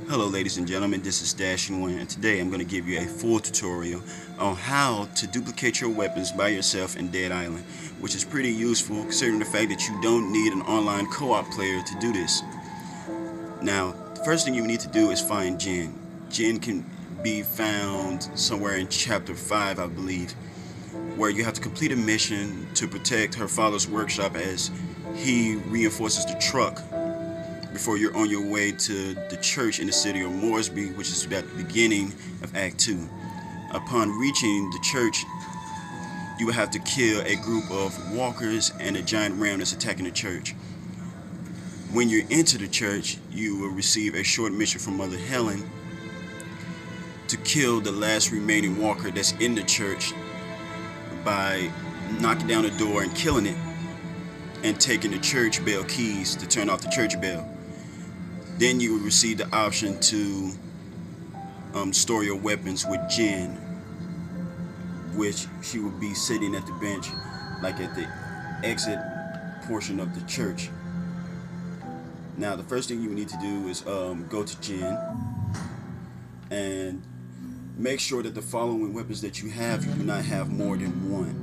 Hello ladies and gentlemen, this is Dashing One, and today I'm going to give you a full tutorial on how to duplicate your weapons by yourself in Dead Island, which is pretty useful considering the fact that you don't need an online co-op player to do this. Now, the first thing you need to do is find Jen. Jen can be found somewhere in chapter 5, I believe, where you have to complete a mission to protect her father's workshop as he reinforces the truck before you're on your way to the church in the city of Moresby, which is at the beginning of Act 2. Upon reaching the church, you will have to kill a group of walkers and a giant ram that's attacking the church. When you enter the church, you will receive a short mission from Mother Helen to kill the last remaining walker that's in the church by knocking down the door and killing it and taking the church bell keys to turn off the church bell. Then you will receive the option to store your weapons with Jen, which she will be sitting at the bench, like at the exit portion of the church. Now, the first thing you need to do is go to Jen and make sure that the following weapons that you have, you do not have more than one.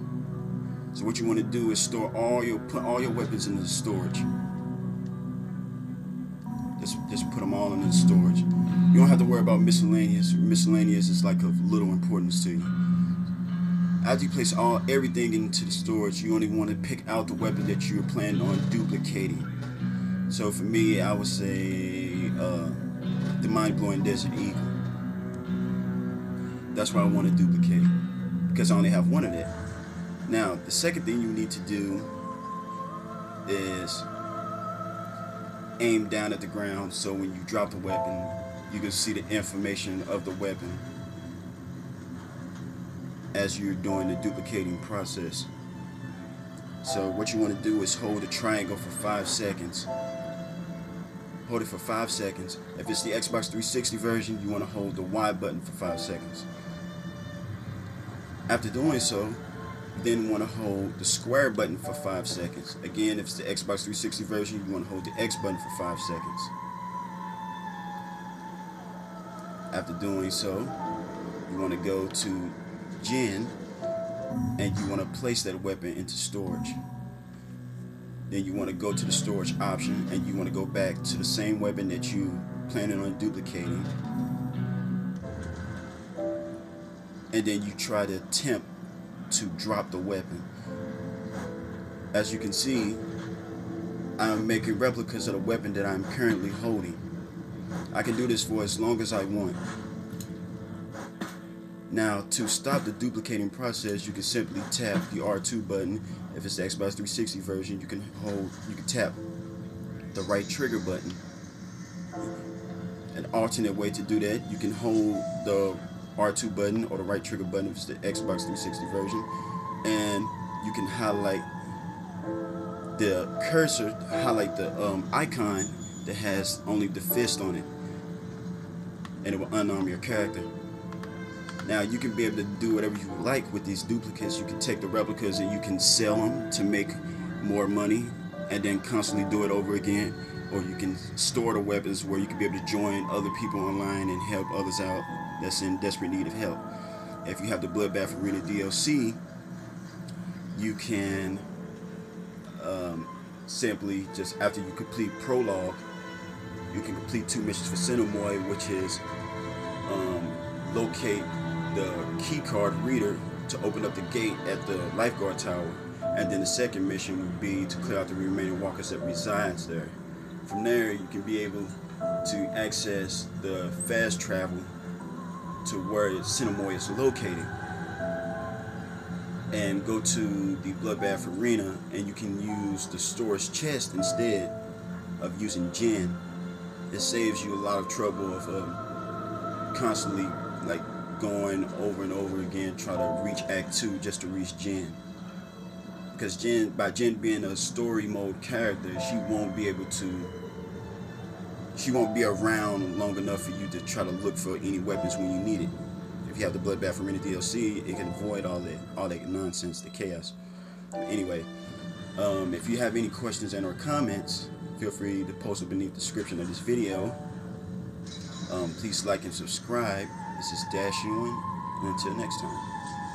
So what you want to do is put all your weapons into the storage. Just put them all in the storage. You don't have to worry about miscellaneous. Miscellaneous is like of little importance to you. After you place everything into the storage, you only want to pick out the weapon that you're planning on duplicating. So for me, I would say the mind-blowing Desert Eagle. That's what I want to duplicate because I only have one of that. Now, the second thing you need to do is aim down at the ground, so when you drop the weapon, you can see the information of the weapon as you're doing the duplicating process. So what you want to do is hold the triangle for 5 seconds. Hold it for 5 seconds. If it's the Xbox 360 version, you want to hold the Y button for 5 seconds. After doing so, you then want to hold the square button for 5 seconds. Again, if it's the Xbox 360 version, you want to hold the X button for 5 seconds. After doing so, you want to go to Jen and you want to place that weapon into storage. Then you want to go to the storage option and you want to go back to the same weapon that you planning on duplicating. And then you try to attempt to drop the weapon. As you can see, I'm making replicas of the weapon that I'm currently holding. I can do this for as long as I want. Now, to stop the duplicating process, you can simply tap the R2 button. If it's the Xbox 360 version, you can tap the right trigger button. An alternate way to do that, you can hold the R2 button or the right trigger button if it's the Xbox 360 version, and you can highlight the cursor, highlight the icon that has only the fist on it, and it will unarm your character. Now you can be able to do whatever you like with these duplicates. You can take the replicas and you can sell them to make more money and then constantly do it over again, or you can store the weapons where you can be able to join other people online and help others out that's in desperate need of help. If you have the Bloodbath Arena DLC, you can simply, just after you complete prologue, you can complete 2 missions for Cinemoy, which is locate the key card reader to open up the gate at the lifeguard tower, and then the second mission would be to clear out the remaining walkers that resides there. From there, you can be able to access the fast travel to where Cinemoy is located and go to the Bloodbath Arena, and you can use the storage chest instead of using Jen. It saves you a lot of trouble of constantly like going over and over again try to reach Act 2 just to reach Jen, because by Jen being a story mode character, she won't be around long enough for you to try to look for any weapons when you need it. If you have the Bloodbath Arena DLC, it can avoid all that nonsense, the chaos. Anyway, if you have any questions and or comments, feel free to post it beneath the description of this video. Please like and subscribe. This is Dash Ewan, and until next time.